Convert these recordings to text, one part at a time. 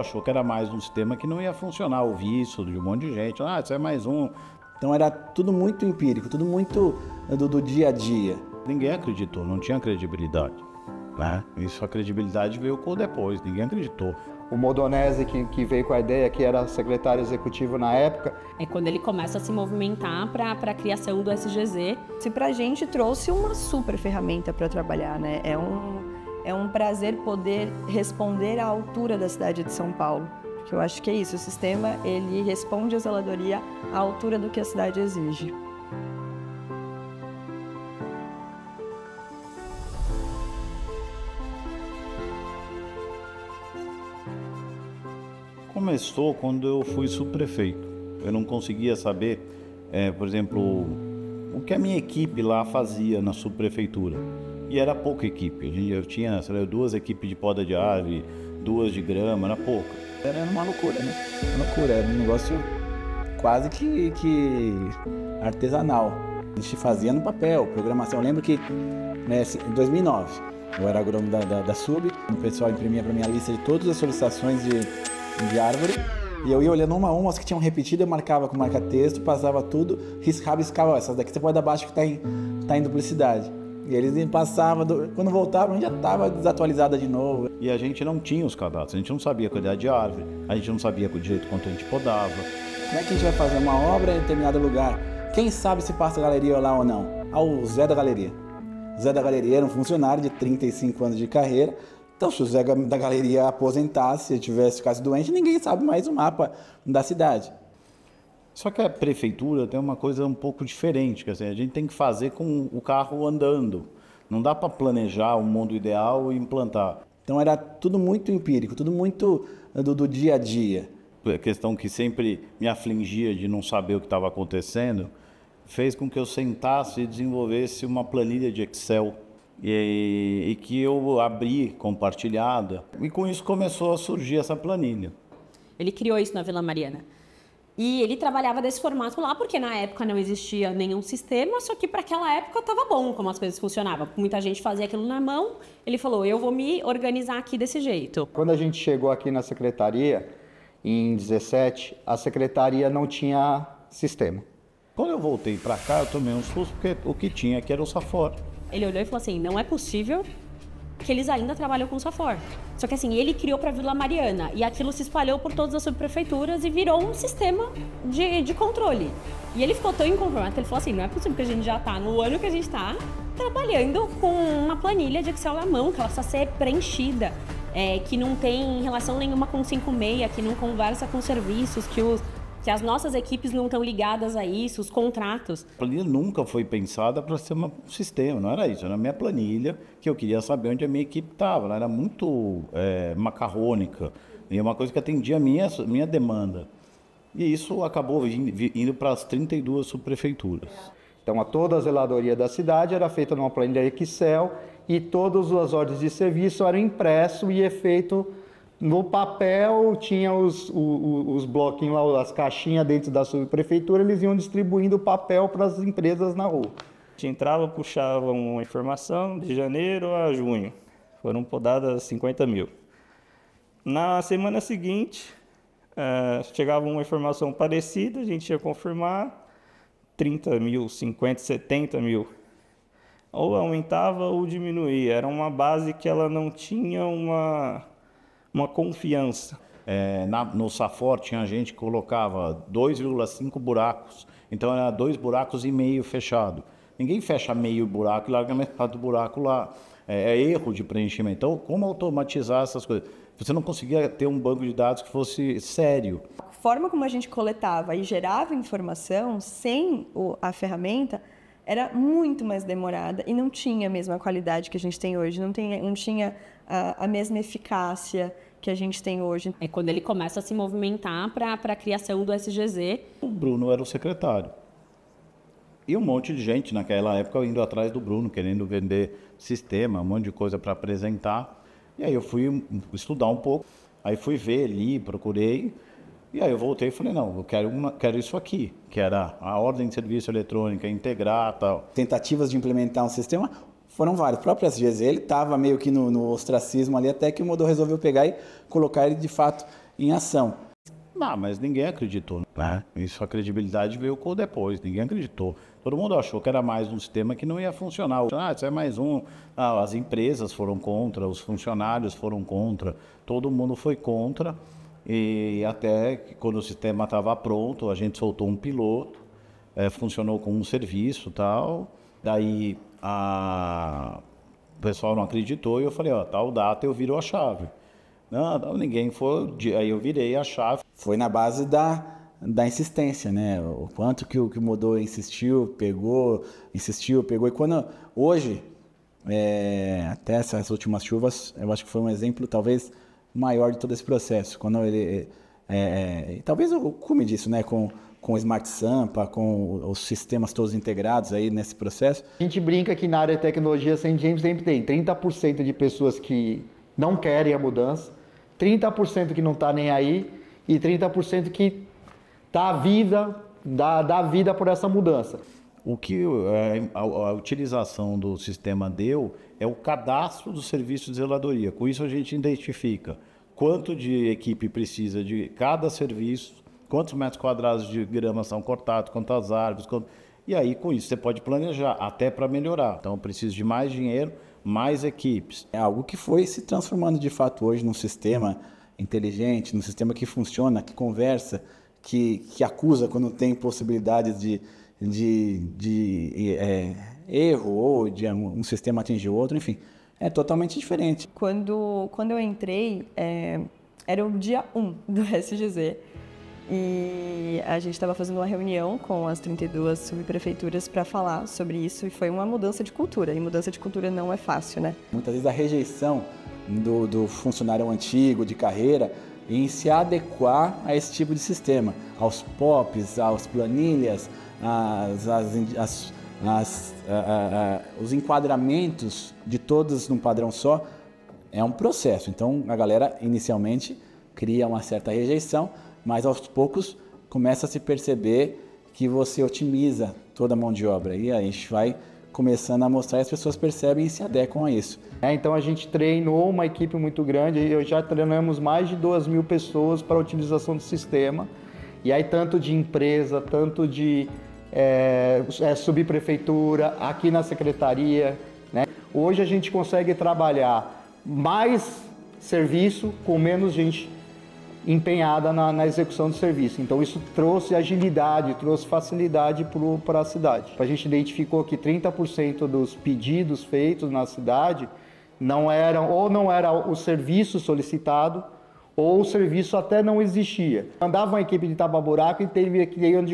achou que era mais um sistema que não ia funcionar, ouvi isso de um monte de gente, isso é mais um. Então era tudo muito empírico, tudo muito do dia a dia. Ninguém acreditou, não tinha credibilidade, né? Isso, a credibilidade veio depois, ninguém acreditou. O Modonese, que veio com a ideia, que era secretário executivo na época. É quando ele começa a se movimentar para a criação do SGZ. Isso pra gente trouxe uma super ferramenta para trabalhar, né? É um prazer poder responder à altura da cidade de São Paulo. Porque eu acho que é isso, o sistema ele responde à zeladoria à altura do que a cidade exige. Começou quando eu fui subprefeito. Eu não conseguia saber, por exemplo, o que a minha equipe lá fazia na subprefeitura. E era pouca equipe. Eu tinha 2 equipes de poda de árvore, 2 de grama, era pouca. Era uma loucura, né? Uma loucura, era um negócio quase que artesanal. A gente fazia no papel, programação. Eu lembro que em 2009, eu era agrônomo da SUB, o pessoal imprimia para mim a lista de todas as solicitações de árvore, e eu ia olhando uma a uma, as que tinham repetido, eu marcava com marca-texto, passava tudo, riscava, essas daqui você pode dar abaixo que tá em duplicidade. E eles passavam, quando voltavam, já estava desatualizada de novo. E a gente não tinha os cadastros, a gente não sabia a quantidade de árvore, a gente não sabia o direito quanto a gente podava. Como é que a gente vai fazer uma obra em determinado lugar? Quem sabe se passa a galeria lá ou não? O Zé da Galeria. O Zé da Galeria era um funcionário de 35 anos de carreira. Então, se o Zé da Galeria aposentasse, se ficasse doente, ninguém sabe mais o mapa da cidade. Só que a prefeitura tem uma coisa um pouco diferente, quer dizer, a gente tem que fazer com o carro andando. Não dá para planejar um mundo ideal e implantar. Então era tudo muito empírico, tudo muito do dia a dia. A questão que sempre me afligia de não saber o que estava acontecendo, fez com que eu sentasse e desenvolvesse uma planilha de Excel. E que eu abri compartilhada, e com isso começou a surgir essa planilha. Ele criou isso na Vila Mariana. E ele trabalhava desse formato lá, porque na época não existia nenhum sistema, só que para aquela época estava bom como as coisas funcionavam. Muita gente fazia aquilo na mão, ele falou, eu vou me organizar aqui desse jeito. Quando a gente chegou aqui na secretaria, em 17, a secretaria não tinha sistema. Quando eu voltei para cá, eu tomei um susto, porque o que tinha aqui era o Safor. Ele olhou e falou assim, não é possível que eles ainda trabalham com o Safor. Só que assim, ele criou para Vila Mariana e aquilo se espalhou por todas as subprefeituras e virou um sistema de controle. E ele ficou tão inconformado que ele falou assim, não é possível que a gente já está no ano que a gente está trabalhando com uma planilha de Excel na mão, que ela precisa ser preenchida, que não tem relação nenhuma com 56, que não conversa com serviços, que as nossas equipes não estão ligadas a isso, os contratos. A planilha nunca foi pensada para ser um sistema, não era isso. Era a minha planilha, que eu queria saber onde a minha equipe estava. Ela era muito macarrônica, e é uma coisa que atendia a minha demanda. E isso acabou indo para as 32 subprefeituras. Então, toda a zeladoria da cidade era feita numa planilha Excel e todas as ordens de serviço eram impressos e feito no papel. Tinha os bloquinhos lá, as caixinhas dentro da subprefeitura, eles iam distribuindo o papel para as empresas na rua. A gente entrava, puxava uma informação de janeiro a junho. Foram podadas 50 mil. Na semana seguinte, chegava uma informação parecida, a gente ia confirmar 30 mil, 50, 70 mil. Ou aumentava ou diminuía. Era uma base que ela não tinha uma confiança. No Safor tinha gente que colocava 2,5 buracos, então era 2,5 buracos fechado. Ninguém fecha meio buraco e larga metade do buraco lá. É erro de preenchimento. Então, como automatizar essas coisas? Você não conseguia ter um banco de dados que fosse sério. A forma como a gente coletava e gerava informação sem a ferramenta era muito mais demorada e não tinha a mesma qualidade que a gente tem hoje, não tinha a mesma eficácia que a gente tem hoje. É quando ele começa a se movimentar para a criação do SGZ. O Bruno era o secretário. E um monte de gente naquela época indo atrás do Bruno, querendo vender sistema, um monte de coisa para apresentar. E aí eu fui estudar um pouco, aí fui ver ali, procurei, e aí eu voltei e falei, não, eu quero isso aqui, que era a ordem de serviço eletrônica, integrar e tal. Tentativas de implementar um sistema foram várias. O próprio SGZ, ele estava meio que no ostracismo ali, até que o Modô resolveu pegar e colocar ele de fato em ação. Não, mas ninguém acreditou, né? Isso, a credibilidade veio depois, ninguém acreditou. Todo mundo achou que era mais um sistema que não ia funcionar. Isso é mais um. As empresas foram contra, os funcionários foram contra, todo mundo foi contra. E até que quando o sistema estava pronto, a gente soltou um piloto, funcionou como um serviço e tal. Daí o pessoal não acreditou e eu falei, tal data eu viro a chave. Não, ninguém foi. Aí eu virei a chave. Foi na base da insistência, né? O quanto que o mudou insistiu, pegou. E quando hoje, até essas últimas chuvas, eu acho que foi um exemplo talvez maior de todo esse processo. Quando ele, talvez o cume disso, né? Com o Smart Sampa, com os sistemas todos integrados aí nesse processo. A gente brinca que na área de tecnologia sempre tem 30% de pessoas que não querem a mudança, 30% que não está nem aí e 30% que dá vida por essa mudança. O que a utilização do sistema deu é o cadastro do serviço de zeladoria. Com isso a gente identifica quanto de equipe precisa de cada serviço, quantos metros quadrados de grama são cortados, quantas árvores. E aí com isso você pode planejar até para melhorar. Então eu preciso de mais dinheiro, mais equipes. É algo que foi se transformando de fato hoje num sistema inteligente, num sistema que funciona, que conversa, que acusa quando tem possibilidades de erro ou de um sistema atingir o outro, enfim, é totalmente diferente. Quando eu entrei, era o dia 1 do SGZ e a gente estava fazendo uma reunião com as 32 subprefeituras para falar sobre isso e foi uma mudança de cultura, e mudança de cultura não é fácil, né? Muitas vezes a rejeição do funcionário antigo, de carreira, em se adequar a esse tipo de sistema, aos POPs, às planilhas, os enquadramentos de todos num padrão só, é um processo. Então a galera inicialmente cria uma certa rejeição, mas aos poucos começa a se perceber que você otimiza toda a mão de obra e aí a gente vai começando a mostrar e as pessoas percebem e se adequam a isso. Então a gente treinou uma equipe muito grande, já treinamos mais de 2.000 pessoas para a utilização do sistema, e aí tanto de empresa, tanto de subprefeitura, aqui na secretaria, né? Hoje a gente consegue trabalhar mais serviço com menos gente empenhada na execução do serviço. Então isso trouxe agilidade, trouxe facilidade para a cidade. A gente identificou que 30% dos pedidos feitos na cidade não era o serviço solicitado, ou o serviço até não existia. Andava uma equipe de tapa-buraco e teve que ir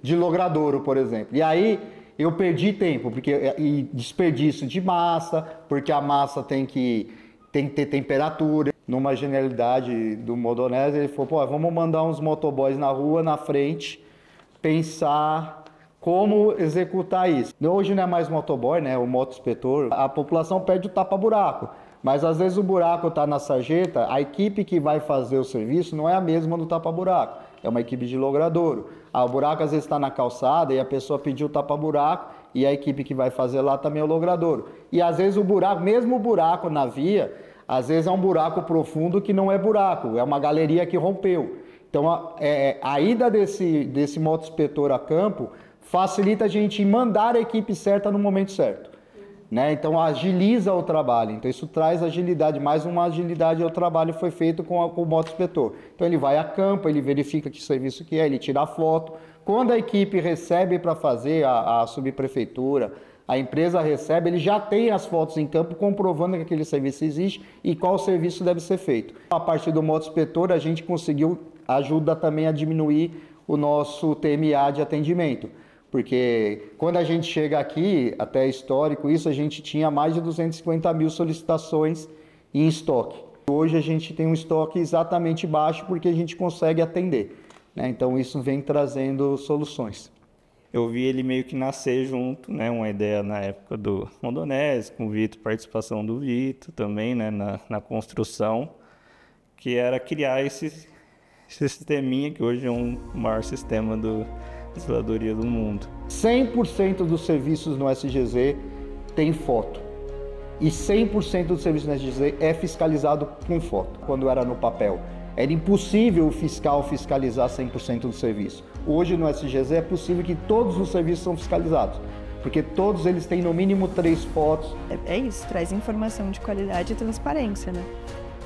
de logradouro, por exemplo. E aí eu perdi tempo, e desperdício de massa, porque a massa tem que ter temperatura. Numa genialidade do Modonese, ele falou, vamos mandar uns motoboys na rua, na frente, pensar como executar isso. Hoje não é mais motoboy, né? O moto-inspetor. A população pede o tapa-buraco, mas às vezes o buraco está na sarjeta, a equipe que vai fazer o serviço não é a mesma do tapa-buraco, é uma equipe de logradouro. O buraco às vezes está na calçada e a pessoa pediu o tapa-buraco e a equipe que vai fazer lá também é o logradouro. E às vezes mesmo o buraco na via, às vezes é um buraco profundo que não é buraco, é uma galeria que rompeu. Então a ida desse moto-inspetor a campo facilita a gente mandar a equipe certa no momento certo, né? Então agiliza o trabalho, então isso traz agilidade, mais uma agilidade ao trabalho foi feito com o moto-inspetor. Então ele vai a campo, ele verifica que serviço que é, ele tira a foto. Quando a equipe recebe para fazer, a subprefeitura, a empresa recebe, ele já tem as fotos em campo comprovando que aquele serviço existe e qual serviço deve ser feito. A partir do moto-inspetor, a gente ajuda também a diminuir o nosso TMA de atendimento. Porque quando a gente chega aqui, até histórico isso, a gente tinha mais de 250.000 solicitações em estoque. Hoje a gente tem um estoque exatamente baixo porque a gente consegue atender, né? Então isso vem trazendo soluções. Eu vi ele meio que nascer junto, né? Uma ideia na época do Modonese, com o Vitor, participação do Vitor também, né? Na construção, que era criar esse sisteminha que hoje é o maior sistema de zeladoria do mundo. 100% dos serviços no SGZ tem foto. E 100% do serviço no SGZ é fiscalizado com foto. Quando era no papel, Era impossível o fiscal fiscalizar 100% do serviço. Hoje no SGZ é possível que todos os serviços são fiscalizados, porque todos eles têm no mínimo 3 fotos. É isso, traz informação de qualidade e transparência, né?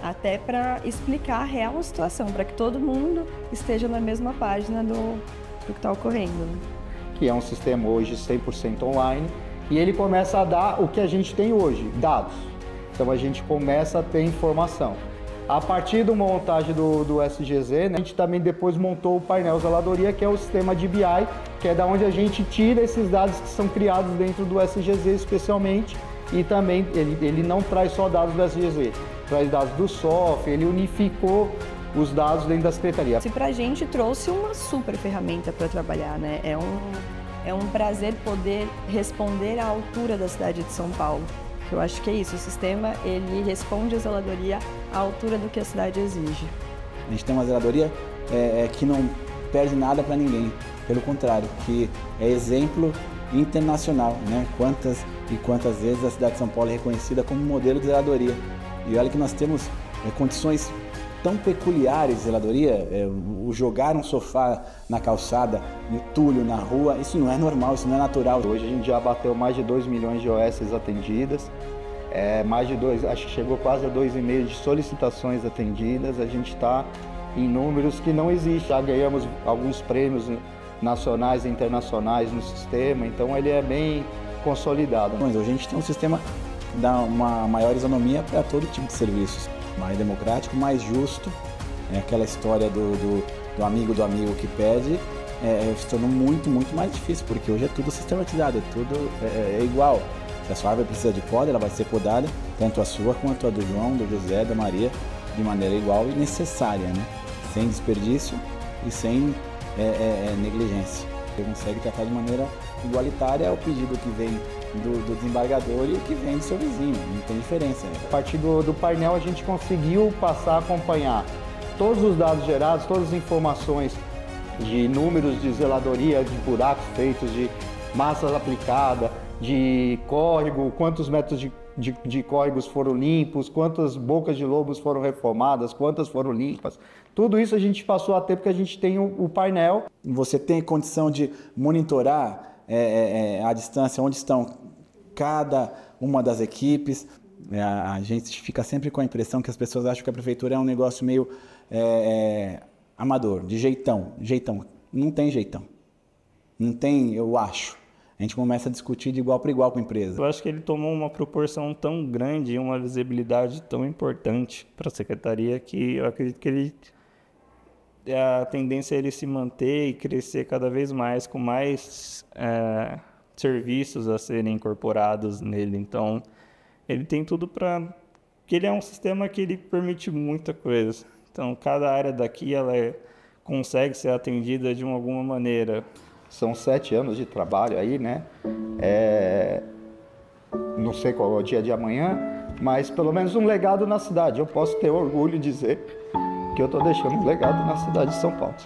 Até para explicar a real situação, para que todo mundo esteja na mesma página do que está ocorrendo, né? Que é um sistema hoje 100% online, e ele começa a dar o que a gente tem hoje, dados. Então a gente começa a ter informação. A partir da montagem do SGZ, né, a gente também depois montou o painel zeladoria, que é o sistema de BI, que é da onde a gente tira esses dados que são criados dentro do SGZ especialmente, e também ele não traz só dados do SGZ, traz dados do software, ele unificou os dados dentro da secretaria. E para a gente trouxe uma super ferramenta para trabalhar, né? É um prazer poder responder à altura da cidade de São Paulo. Eu acho que é isso, o sistema ele responde a zeladoria à altura do que a cidade exige. A gente tem uma zeladoria que não perde nada para ninguém, pelo contrário, que é exemplo internacional, né? Quantas e quantas vezes a cidade de São Paulo é reconhecida como modelo de zeladoria. E olha que nós temos condições tão peculiares de zeladoria, o jogar um sofá na calçada, no entulho, na rua, isso não é normal, isso não é natural. Hoje a gente já bateu mais de 2 milhões de OSs atendidas, acho que chegou quase a 2,5 de solicitações atendidas, a gente está em números que não existem. Já ganhamos alguns prêmios nacionais e internacionais no sistema, então ele é bem consolidado. Hoje a gente tem um sistema que dá uma maior isonomia para todo tipo de serviços. Mais democrático, mais justo, aquela história do amigo que pede, se tornou muito mais difícil, porque hoje é tudo sistematizado, tudo é igual. Se a sua árvore precisa de poda, ela vai ser podada, tanto a sua quanto a do João, do José, da Maria, de maneira igual e necessária, né? Sem desperdício e sem negligência. Você consegue tratar de maneira igualitária o pedido que vem do desembargador e o que vem do seu vizinho, não tem diferença. A partir do painel a gente conseguiu passar a acompanhar todos os dados gerados, todas as informações de números de zeladoria, de buracos feitos, de massas aplicadas, de córrego, quantos metros de córregos foram limpos, quantas bocas de lobos foram reformadas, quantas foram limpas. Tudo isso a gente passou a ter porque a gente tem o painel. Você tem condição de monitorar à distância onde estão cada uma das equipes. A gente fica sempre com a impressão que as pessoas acham que a prefeitura é um negócio meio amador, de jeitão. Não tem jeitão. Não tem, eu acho. A gente começa a discutir de igual para igual com a empresa. Eu acho que ele tomou uma proporção tão grande e uma visibilidade tão importante para a secretaria que eu acredito que a tendência é ele se manter e crescer cada vez mais, com mais serviços a serem incorporados nele. Então, ele tem tudo para... que ele é um sistema que ele permite muita coisa. Então, cada área daqui ela consegue ser atendida de alguma maneira. São 7 anos de trabalho aí, né? Não sei qual é o dia de amanhã, mas pelo menos um legado na cidade. Eu posso ter orgulho de dizer que eu estou deixando um legado na cidade de São Paulo.